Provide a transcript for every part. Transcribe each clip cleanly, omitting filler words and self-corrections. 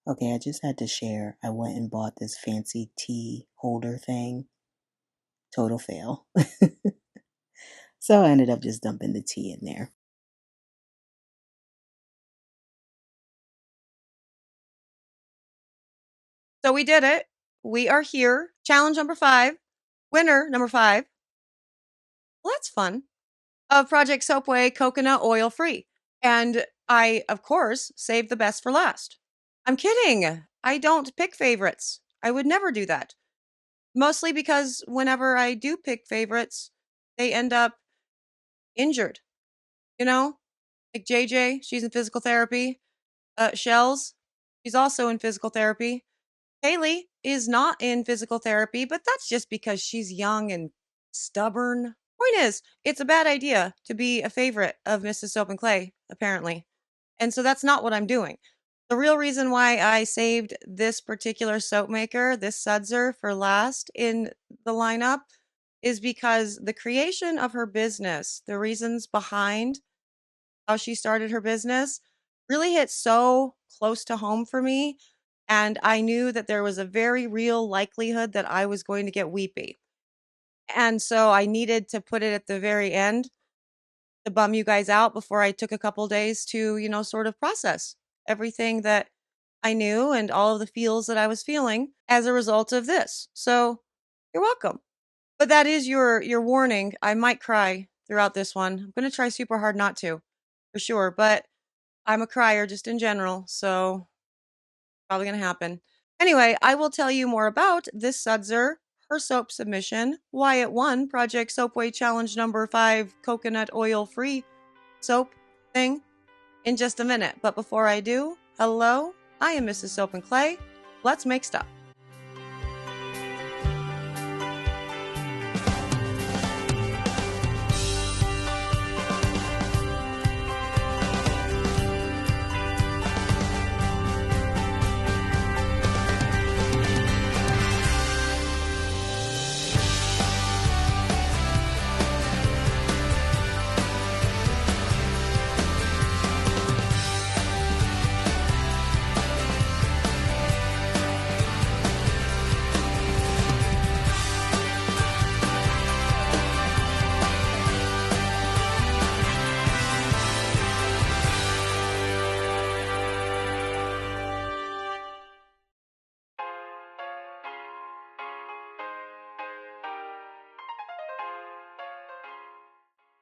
Okay, I just had to share. I went and bought this fancy tea holder thing. Total fail. So I ended up just dumping the tea in there. So we did it. We are here. Challenge number 5. Winner number 5. Well, that's fun. Of Project Soapway Coconut Oil Free. And I, of course, saved the best for last. I'm kidding. I don't pick favorites. I would never do that. Mostly because whenever I do pick favorites, they end up injured. You know? Like JJ, she's in physical therapy. Shells, she's also in physical therapy. Haley is not in physical therapy, but that's just because she's young and stubborn. Point is, it's a bad idea to be a favorite of Mrs. Soap and Clay, apparently. And so that's not what I'm doing. The real reason why I saved this particular soap maker, this Sudzer, for last in the lineup is because the creation of her business, the reasons behind how she started her business really hit so close to home for me. And I knew that there was a very real likelihood that I was going to get weepy. And so I needed to put it at the very end to bum you guys out before I took a couple days to, sort of process everything that I knew and all of the feels that I was feeling as a result of this. So you're welcome. But that is your warning. I might cry throughout this one. I'm going to try super hard not to, for sure. But I'm a crier just in general, so probably going to happen. Anyway, I will tell you more about this Sudzer, her soap submission, why it won Project Soapway Challenge number 5 coconut oil free soap thing in just a minute. But before I do, hello, I am Mrs. Soap and Clay. Let's make stuff.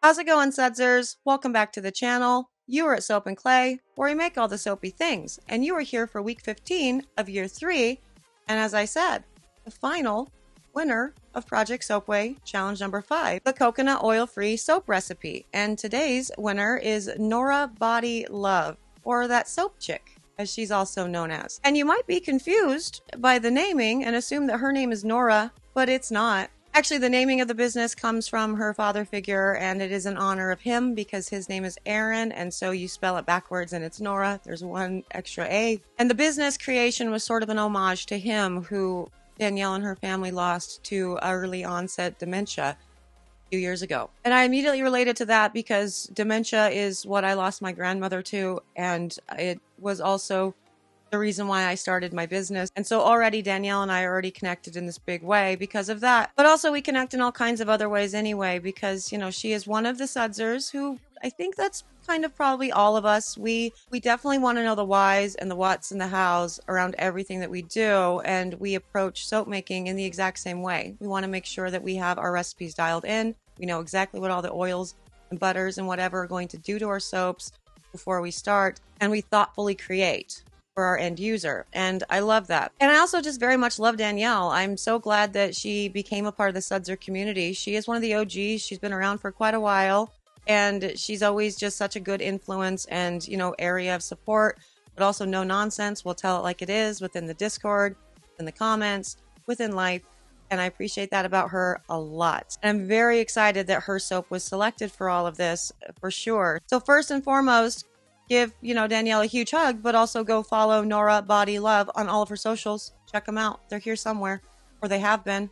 How's it going, Sudzers? Welcome back to the channel. You are at Soap and Clay, where we make all the soapy things, and you are here for week 15 of year 3, and as I said, the final winner of Project Soapway Challenge number 5, the coconut oil-free soap recipe. And today's winner is Noraa Body Love, or that soap chick, as she's also known as. And you might be confused by the naming and assume that her name is Nora, but it's not. Actually, the naming of the business comes from her father figure, and it is in honor of him because his name is Aaron, and so you spell it backwards and it's Nora. There's one extra A. And the business creation was sort of an homage to him, who Danielle and her family lost to early onset dementia a few years ago. And I immediately related to that because dementia is what I lost my grandmother to, and it was also the reason why I started my business. And so already Danielle and I are already connected in this big way because of that. But also we connect in all kinds of other ways anyway, because, she is one of the Sudzers who I think that's kind of probably all of us. We definitely want to know the whys and the whats and the hows around everything that we do. And we approach soap making in the exact same way. We want to make sure that we have our recipes dialed in. We know exactly what all the oils and butters and whatever are going to do to our soaps before we start. And we thoughtfully create for our end user. And I love that. And I also just very much love Danielle. I'm so glad that she became a part of the Sudzer community. She is one of the OGs. She's been around for quite a while. And she's always just such a good influence and, area of support, but also no nonsense. We'll tell it like it is within the Discord, in the comments, within life. And I appreciate that about her a lot. And I'm very excited that her soap was selected for all of this, for sure. So first and foremost, give, Danielle a huge hug, but also go follow Noraa Body Love on all of her socials. Check them out. They're here somewhere, or they have been.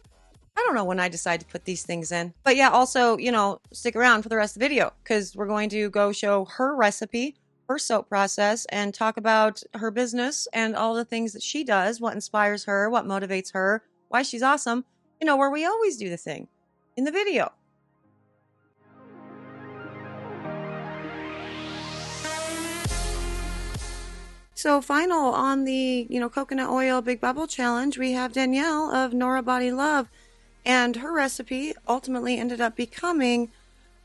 I don't know when I decide to put these things in. But yeah, also, stick around for the rest of the video because we're going to go show her recipe her soap process and talk about her business and all the things that she does, what inspires her, what motivates her, why she's awesome, where we always do the thing in the video. So final on the, coconut oil big bubble challenge, we have Danielle of Noraa Body Love, and her recipe ultimately ended up becoming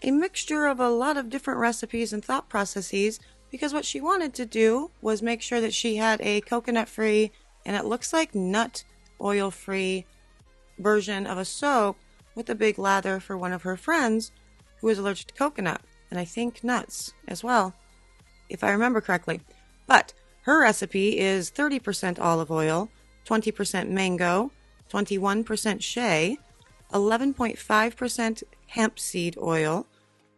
a mixture of a lot of different recipes and thought processes, because what she wanted to do was make sure that she had a coconut-free, and it looks like nut oil-free version of a soap with a big lather for one of her friends who is allergic to coconut, and I think nuts as well, if I remember correctly. But her recipe is 30% olive oil, 20% mango, 21% shea, 11.5% hemp seed oil,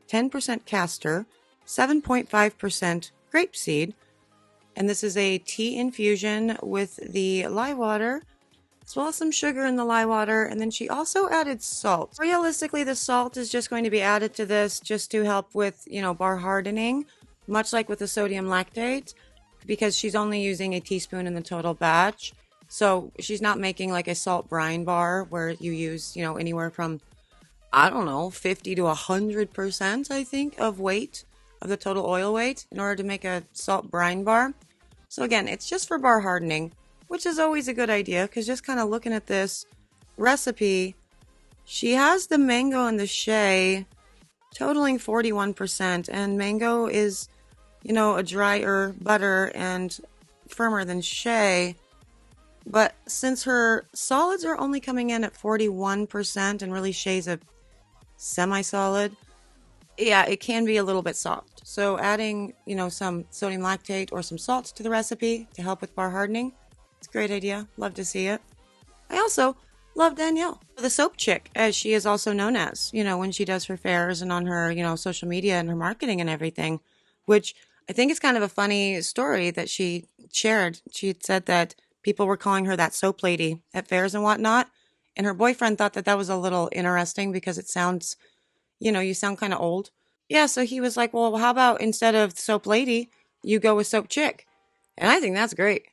10% castor, 7.5% grapeseed, and this is a tea infusion with the lye water, as well as some sugar in the lye water, and then she also added salt. Realistically, the salt is just going to be added to this just to help with, bar hardening, much like with the sodium lactate, because she's only using a teaspoon in the total batch. So she's not making like a salt brine bar where you use, anywhere from, 50 to 100%, I think, of weight, of the total oil weight, in order to make a salt brine bar. So again, it's just for bar hardening, which is always a good idea, because just kind of looking at this recipe, she has the mango and the shea totaling 41%, and mango is, a drier butter and firmer than shea. But since her solids are only coming in at 41%, and really shea's a semi-solid, yeah, it can be a little bit soft. So adding, some sodium lactate or some salt to the recipe to help with bar hardening, it's a great idea. Love to see it. I also love Danielle, the soap chick, as she is also known as, when she does her fairs and on her, social media and her marketing and everything, which I think is kind of a funny story that she shared. She had said that people were calling her that soap lady at fairs and whatnot, and her boyfriend thought that that was a little interesting because it sounds, you sound kind of old. Yeah, so he was like, well, how about instead of soap lady, you go with soap chick? And I think that's great.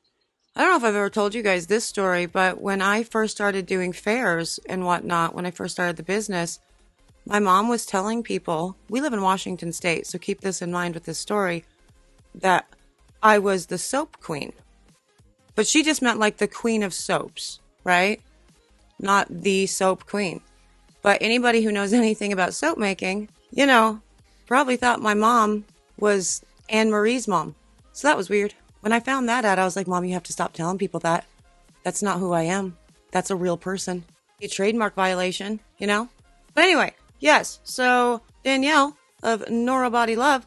I don't know if I've ever told you guys this story, but when I first started doing fairs and whatnot, when I first started the business, my mom was telling people, we live in Washington State, so keep this in mind with this story, that I was the soap queen. But she just meant like the queen of soaps, right? Not the soap queen. But anybody who knows anything about soap making, probably thought my mom was Anne Marie's mom. So that was weird. When I found that out, I was like, Mom, you have to stop telling people that. That's not who I am. That's a real person. A trademark violation, But anyway, yes. So Danielle of Noraa Body Love,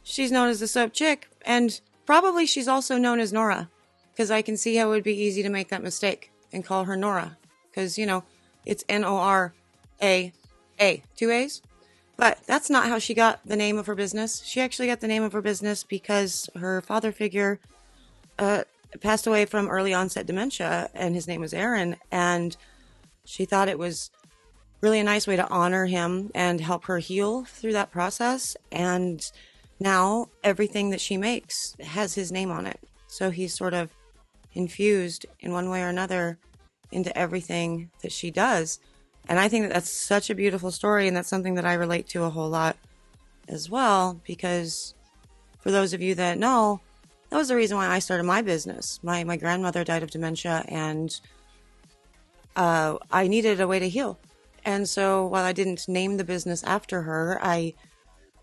she's known as the soap chick, and probably she's also known as Noraa, because I can see how it would be easy to make that mistake and call her Noraa, because, it's Noraa, 2 A's. But that's not how she got the name of her business. She actually got the name of her business because her father figure passed away from early onset dementia, and his name was Aaron, and she thought it was really a nice way to honor him and help her heal through that process. And now everything that she makes has his name on it. So he's sort of infused in one way or another into everything that she does. And I think that that's such a beautiful story, and that's something that I relate to a whole lot as well, because for those of you that know, that was the reason why I started my business. My grandmother died of dementia, and I needed a way to heal. And so while I didn't name the business after her,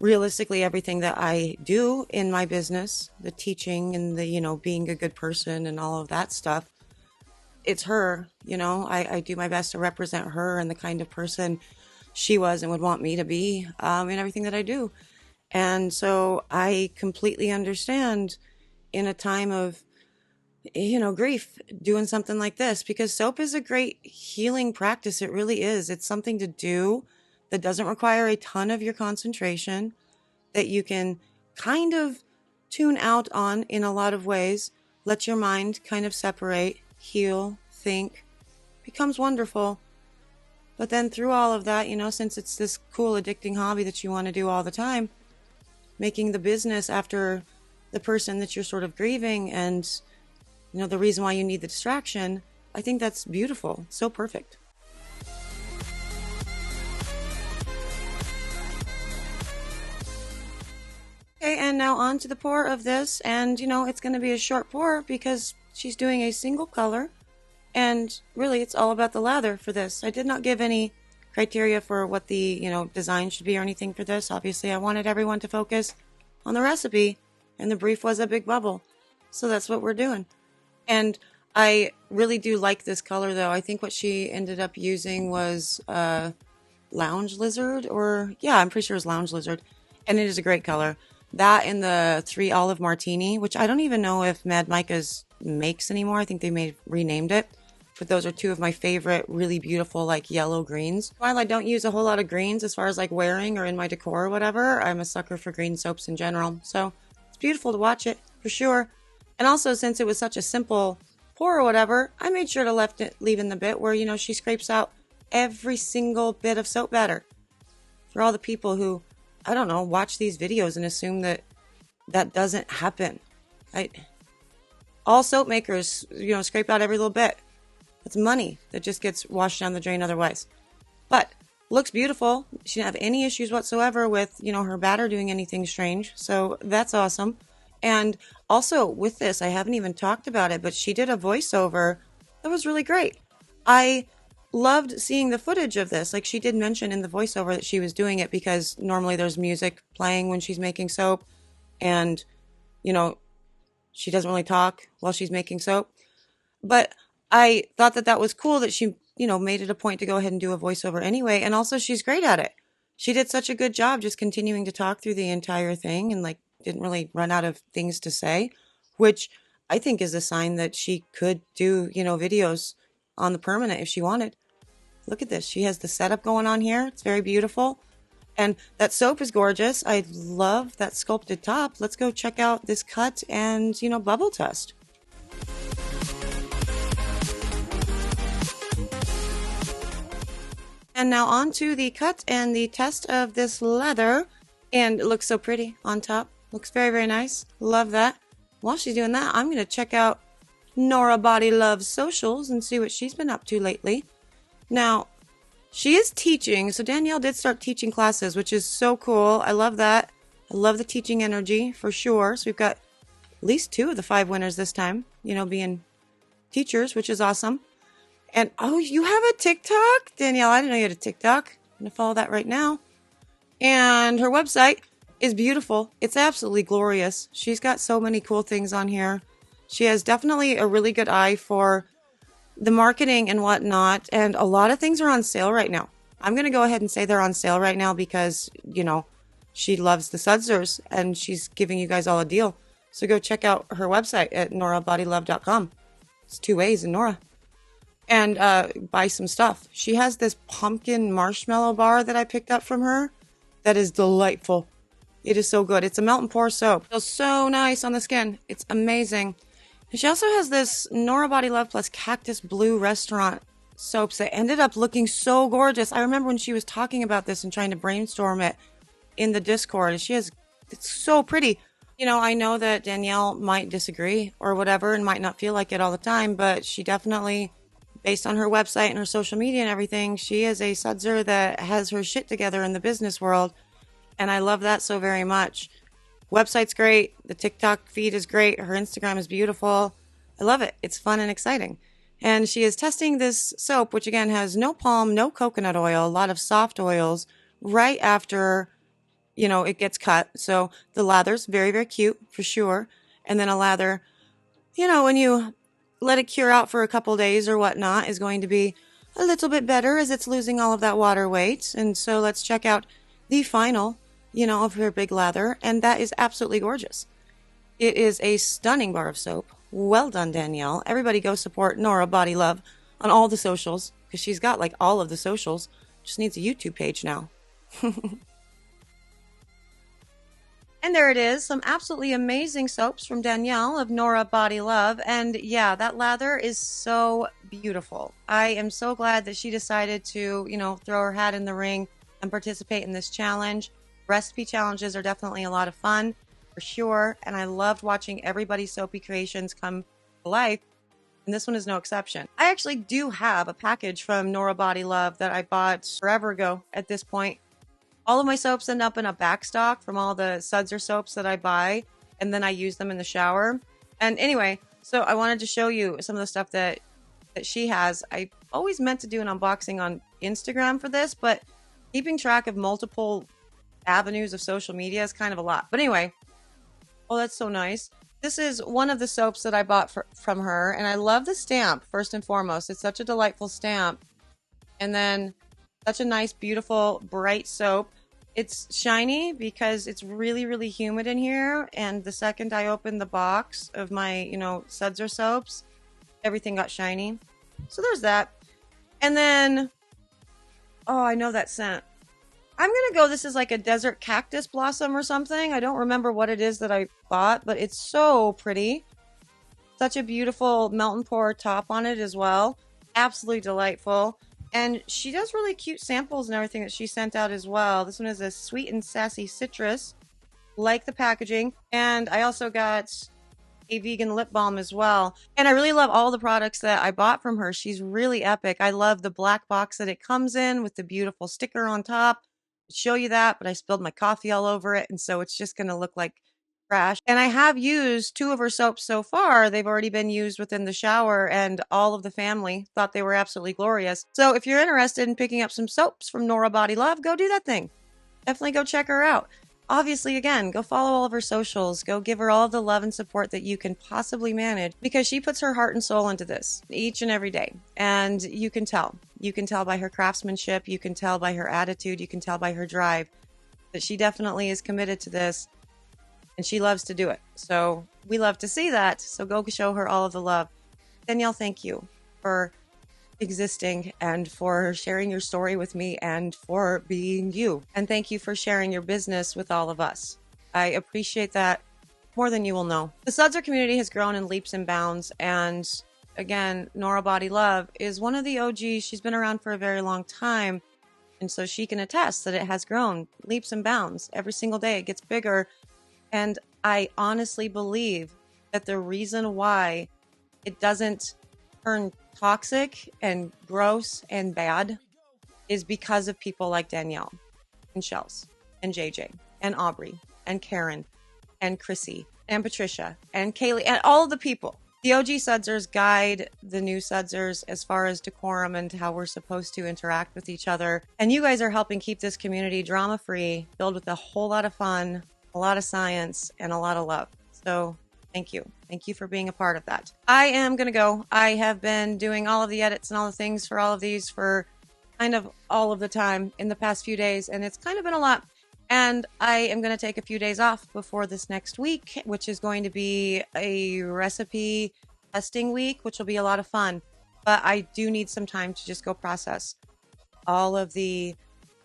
realistically, everything that I do in my business, the teaching and the, being a good person and all of that stuff, it's her. I do my best to represent her and the kind of person she was and would want me to be in everything that I do. And so I completely understand in a time of, grief, doing something like this, because soap is a great healing practice. It really is. It's something to do that doesn't require a ton of your concentration, that you can kind of tune out on in a lot of ways, let your mind kind of separate, heal, think, becomes wonderful. But then through all of that, since it's this cool, addicting hobby that you want to do all the time, making the business after the person that you're sort of grieving and, the reason why you need the distraction. I think that's beautiful. So perfect. Okay, and now on to the pour of this. And, it's going to be a short pour because she's doing a single color. And really, it's all about the lather for this. I did not give any criteria for what the, design should be or anything for this. Obviously, I wanted everyone to focus on the recipe. And the brief was a big bubble. So that's what we're doing. And I really do like this color, though. I think what she ended up using was Lounge Lizard, I'm pretty sure it's Lounge Lizard. And it is a great color. That and the 3 Olive Martini, which I don't even know if Mad Micah's makes anymore. I think they renamed it. But those are 2 of my favorite, really beautiful, like yellow greens. While I don't use a whole lot of greens as far as like wearing or in my decor or whatever, I'm a sucker for green soaps in general. So it's beautiful to watch it, for sure. And also, since it was such a simple pour or whatever, I made sure to leave in the bit where, she scrapes out every single bit of soap batter. For all the people who, I don't know, watch these videos and assume that doesn't happen. All soap makers, scrape out every little bit. That's money that just gets washed down the drain otherwise. But looks beautiful. She didn't have any issues whatsoever with, her batter doing anything strange. So that's awesome. And also with this, I haven't even talked about it, but she did a voiceover that was really great. I loved seeing the footage of this. Like, she did mention in the voiceover that she was doing it because normally there's music playing when she's making soap. And, she doesn't really talk while she's making soap. But I thought that was cool that she, made it a point to go ahead and do a voiceover anyway. And also she's great at it. She did such a good job just continuing to talk through the entire thing and didn't really run out of things to say, which I think is a sign that she could do, videos on the permanent if she wanted. Look at this. She has the setup going on here. It's very beautiful. And that soap is gorgeous. I love that sculpted top. Let's go check out this cut and, bubble test. And now on to the cut and the test of this leather. And it looks so pretty on top. Looks very, very nice. Love that. While she's doing that, I'm going to check out Noraa Body Love's socials and see what she's been up to lately. Now, she is teaching. So Danielle did start teaching classes, which is so cool. I love that. I love the teaching energy for sure. So we've got at least 2 of the 5 winners this time, being teachers, which is awesome. And, oh, you have a TikTok? Danielle, I didn't know you had a TikTok. I'm going to follow that right now. And her website is beautiful. It's absolutely glorious. She's got so many cool things on here. She has definitely a really good eye for the marketing and whatnot. And a lot of things are on sale right now. I'm going to go ahead and say they're on sale right now because, she loves the Sudsers and she's giving you guys all a deal. So go check out her website at noraabodylove.com. It's 2 ways in Noraa. And buy some stuff. She has this pumpkin marshmallow bar that I picked up from her that is delightful. It is so good. It's a melt and pour soap. It feels so nice on the skin. It's amazing. And she also has this Noraa Body Love plus Cactus Blue restaurant soaps that ended up looking so gorgeous. I remember when she was talking about this and trying to brainstorm it in the Discord. And it's so pretty. I know that Danielle might disagree or whatever and might not feel like it all the time, but she definitely, based on her website and her social media and everything, she is a Sudser that has her shit together in the business world. And I love that so very much. Website's great. The TikTok feed is great. Her Instagram is beautiful. I love it. It's fun and exciting. And she is testing this soap, which again has no palm, no coconut oil, a lot of soft oils right after, it gets cut. So the lather's very, very cute for sure. And then a lather, when you let it cure out for a couple days or whatnot, is going to be a little bit better as it's losing all of that water weight. And so let's check out the final, of her big lather. And that is absolutely gorgeous. It is a stunning bar of soap. Well done, Danielle. Everybody go support Noraa Body Love on all the socials because she's got all of the socials. Just needs a YouTube page now. And there it is, some absolutely amazing soaps from Danielle of Noraa Body Love. And yeah, that lather is so beautiful. I am so glad that she decided to, throw her hat in the ring and participate in this challenge. Recipe challenges are definitely a lot of fun. for sure. And I loved watching everybody's soapy creations come to life. And this one is no exception. I actually do have a package from Noraa Body Love that I bought forever ago at this point. All of my soaps end up in a back stock from all the suds or soaps that I buy, and then I use them in the shower. And anyway, so I wanted to show you some of the stuff that she has. I always meant to do an unboxing on Instagram for this, but keeping track of multiple avenues of social media is kind of a lot. But anyway, oh, that's so nice. This is one of the soaps that I bought from her, and I love the stamp, first and foremost. It's such a delightful stamp. And then such a nice, beautiful, bright soap. It's shiny because it's really, really humid in here. And the second I opened the box of my, suds or soaps, everything got shiny. So there's that. And then, oh, I know that scent. I'm going to go, this is like a desert cactus blossom or something. I don't remember what it is that I bought, but it's so pretty. Such a beautiful melt and pour top on it as well. Absolutely delightful. And she does really cute samples and everything that she sent out as well. This one is a sweet and sassy citrus, like the packaging. And I also got a vegan lip balm as well. And I really love all the products that I bought from her. She's really epic. I love the black box that it comes in with the beautiful sticker on top. I'll show you that, but I spilled my coffee all over it. And so it's just going to look like trash. And I have used 2 of her soaps so far. They've already been used within the shower, and all of the family thought they were absolutely glorious. So if you're interested in picking up some soaps from Noraa Body Love, go do that thing. Definitely go check her out. Obviously, again, go follow all of her socials. Go give her all the love and support that you can possibly manage, because she puts her heart and soul into this each and every day. And you can tell. You can tell by her craftsmanship. You can tell by her attitude. You can tell by her drive that she definitely is committed to this. And she loves to do it. So we love to see that. So go show her all of the love. Danielle, thank you for existing and for sharing your story with me and for being you. And thank you for sharing your business with all of us. I appreciate that more than you will know. The Sudser community has grown in leaps and bounds. And again, Noraa Body Love is one of the OGs. She's been around for a very long time. And so she can attest that it has grown leaps and bounds. Every single day it gets bigger. And I honestly believe that the reason why it doesn't turn toxic and gross and bad is because of people like Danielle and Shells and JJ and Aubrey and Karen and Chrissy and Patricia and Kaylee and all of the people. The OG Sudsers guide the new Sudsers as far as decorum and how we're supposed to interact with each other. And you guys are helping keep this community drama-free, filled with a whole lot of fun, a lot of science, and a lot of love. So thank you. Thank you for being a part of that. I am going to go. I have been doing all of the edits and all the things for all of these for kind of all of the time in the past few days, and it's kind of been a lot. And I am going to take a few days off before this next week, which is going to be a recipe testing week, which will be a lot of fun. But I do need some time to just go process all of the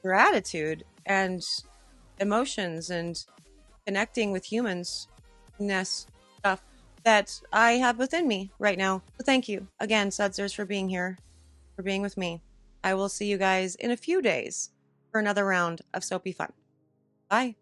gratitude and emotions and connecting with humans-ness stuff that I have within me right now. So thank you again, Sudsers, for being here, for being with me. I will see you guys in a few days for another round of soapy fun. Bye.